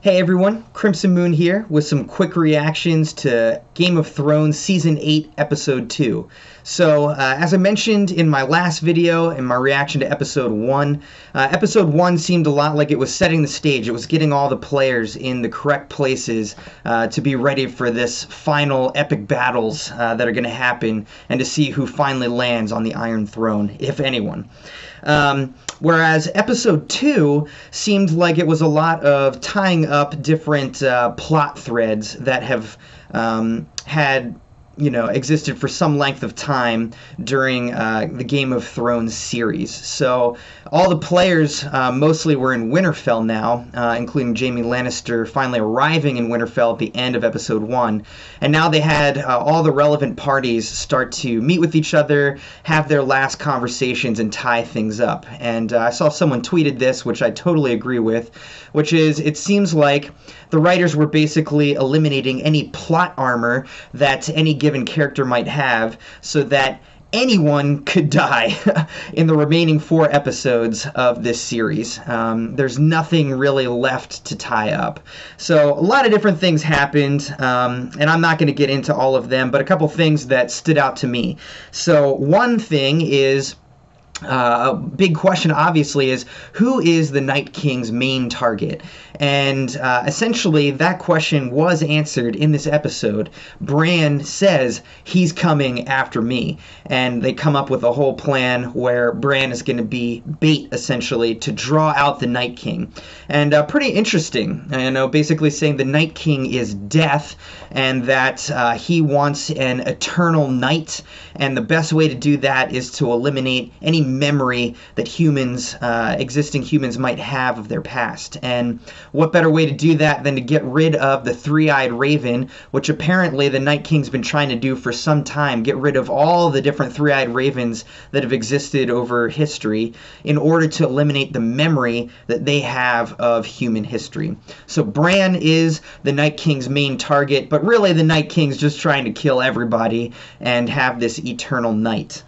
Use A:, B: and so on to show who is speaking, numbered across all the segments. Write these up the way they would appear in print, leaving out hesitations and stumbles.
A: Hey everyone, Crimson Moon here with some quick reactions to Game of Thrones Season 8, Episode 2. So, as I mentioned in my last video, in my reaction to Episode 1, Episode 1 seemed a lot like it was setting the stage. It was getting all the players in the correct places to be ready for this final epic battles that are going to happen and to see who finally lands on the Iron Throne, if anyone. Whereas Episode 2 seemed like it was a lot of tying up different plot threads that have existed for some length of time during the Game of Thrones series. So all the players mostly were in Winterfell now, including Jaime Lannister finally arriving in Winterfell at the end of Episode 1. And now they had all the relevant parties start to meet with each other, have their last conversations, and tie things up. And I saw someone tweeted this, which I totally agree with, which is it seems like the writers were basically eliminating any plot armor that any given character might have so that anyone could die in the remaining 4 episodes of this series. There's nothing really left to tie up. So a lot of different things happened, and I'm not going to get into all of them, but a couple things that stood out to me. So one thing is, a big question, obviously, is who is the Night King's main target? And essentially, that question was answered in this episode. Bran says, he's coming after me. And they come up with a whole plan where Bran is going to be bait, essentially, to draw out the Night King. And pretty interesting, basically saying the Night King is death, and that he wants an eternal night. And the best way to do that is to eliminate any memory that existing humans might have of their past. And what better way to do that than to get rid of the three-eyed raven, which apparently the Night King's been trying to do for some time, get rid of all the different three-eyed ravens that have existed over history in order to eliminate the memory that they have of human history. So Bran is the Night King's main target, but really the Night King's just trying to kill everybody and have this eternal night.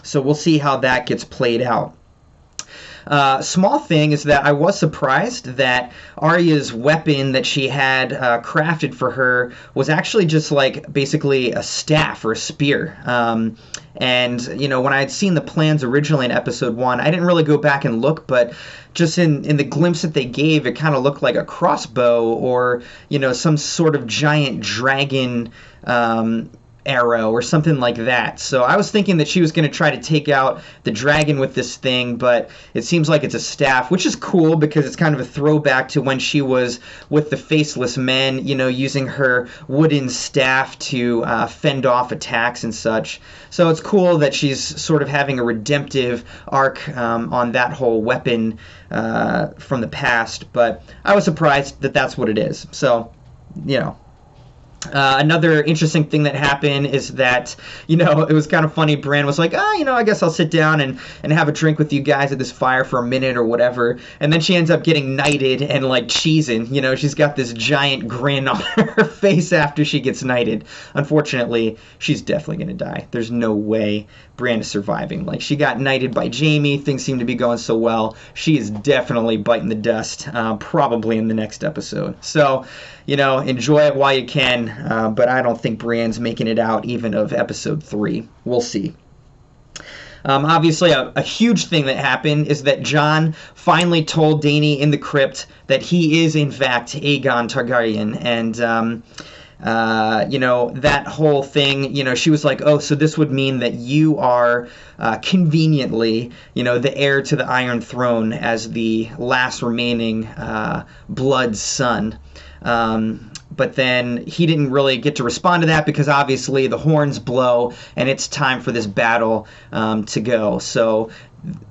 A: So we'll see how that gets played out. Small thing is that I was surprised that Arya's weapon that she had crafted for her was actually just like basically a staff or a spear. And, when I had seen the plans originally in Episode 1, I didn't really go back and look, but just in the glimpse that they gave, it kind of looked like a crossbow or, some sort of giant dragon arrow or something like that. So I was thinking that she was going to try to take out the dragon with this thing, but it seems like it's a staff, which is cool because it's kind of a throwback to when she was with the Faceless Men, using her wooden staff to fend off attacks and such. So it's cool that she's sort of having a redemptive arc on that whole weapon from the past, but I was surprised that that's what it is. So, another interesting thing that happened is that, it was kind of funny. Bran was like, I guess I'll sit down and have a drink with you guys at this fire for a minute or whatever. And then she ends up getting knighted and cheesing. She's got this giant grin on her face after she gets knighted. Unfortunately, she's definitely going to die. There's no way Bran is surviving. She got knighted by Jaime. Things seem to be going so well. She is definitely biting the dust, probably in the next episode. So, enjoy it while you can, but I don't think Bran's making it out even of Episode 3. We'll see. Obviously, a huge thing that happened is that Jon finally told Dany in the crypt that he is, in fact, Aegon Targaryen, and that whole thing, she was like, oh, so this would mean that you are conveniently, the heir to the Iron Throne as the last remaining blood son. But then he didn't really get to respond to that because obviously the horns blow and it's time for this battle to go. So,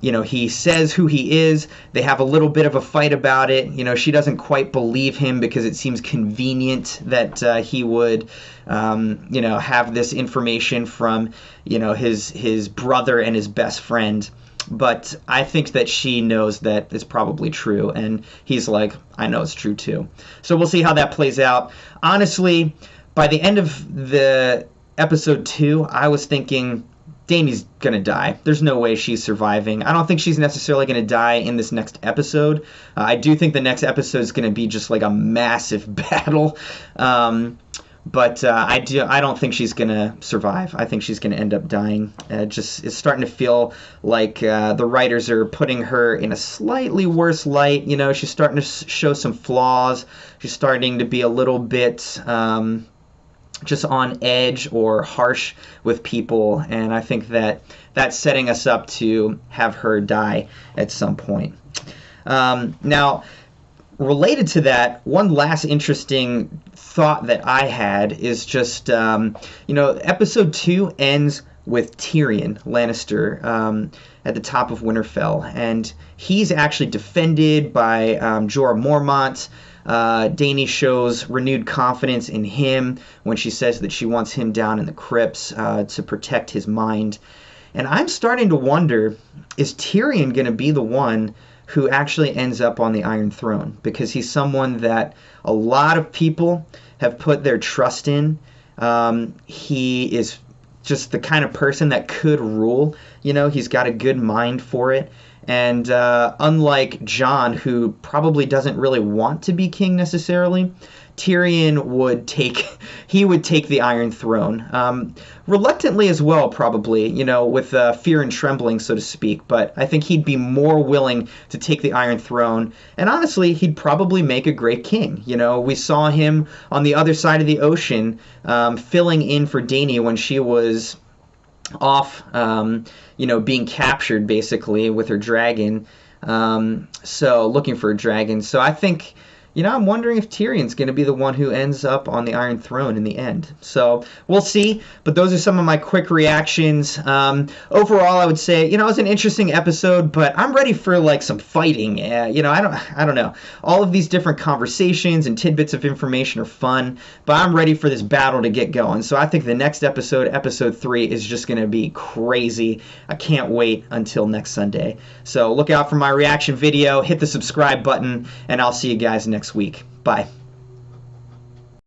A: he says who he is. They have a little bit of a fight about it. She doesn't quite believe him because it seems convenient that he would, have this information from, his brother and his best friend. But I think that she knows that it's probably true, and he's like, I know it's true too. So we'll see how that plays out. Honestly, by the end of the Episode 2, I was thinking Dany's gonna die. There's no way she's surviving. I don't think she's necessarily gonna die in this next episode. I do think the next episode is gonna be just like a massive battle. But I don't think she's gonna survive. I think she's gonna end up dying. It's starting to feel like the writers are putting her in a slightly worse light. You know, she's starting to show some flaws. She's starting to be a little bit just on edge or harsh with people, and I think that that's setting us up to have her die at some point. Now, related to that, one last interesting thought that I had is just, episode 2 ends with Tyrion Lannister at the top of Winterfell, and he's actually defended by Jorah Mormont. Dany shows renewed confidence in him when she says that she wants him down in the crypts to protect his mind. And I'm starting to wonder, is Tyrion going to be the one who actually ends up on the Iron Throne? Because he's someone that a lot of people have put their trust in. He is just the kind of person that could rule. You know, he's got a good mind for it. And unlike Jon, who probably doesn't really want to be king necessarily, Tyrion would take the Iron Throne. Reluctantly as well, probably, with fear and trembling, so to speak. But I think he'd be more willing to take the Iron Throne. And honestly, he'd probably make a great king. We saw him on the other side of the ocean filling in for Dany when she was off, being captured basically with her dragon. So looking for a dragon. So I think, I'm wondering if Tyrion's going to be the one who ends up on the Iron Throne in the end. So we'll see. But those are some of my quick reactions. Overall, I would say, it was an interesting episode, but I'm ready for like some fighting. I don't know. All of these different conversations and tidbits of information are fun, but I'm ready for this battle to get going. So I think the next episode, episode 3, is just going to be crazy. I can't wait until next Sunday. So look out for my reaction video. Hit the subscribe button, and I'll see you guys next week. Bye.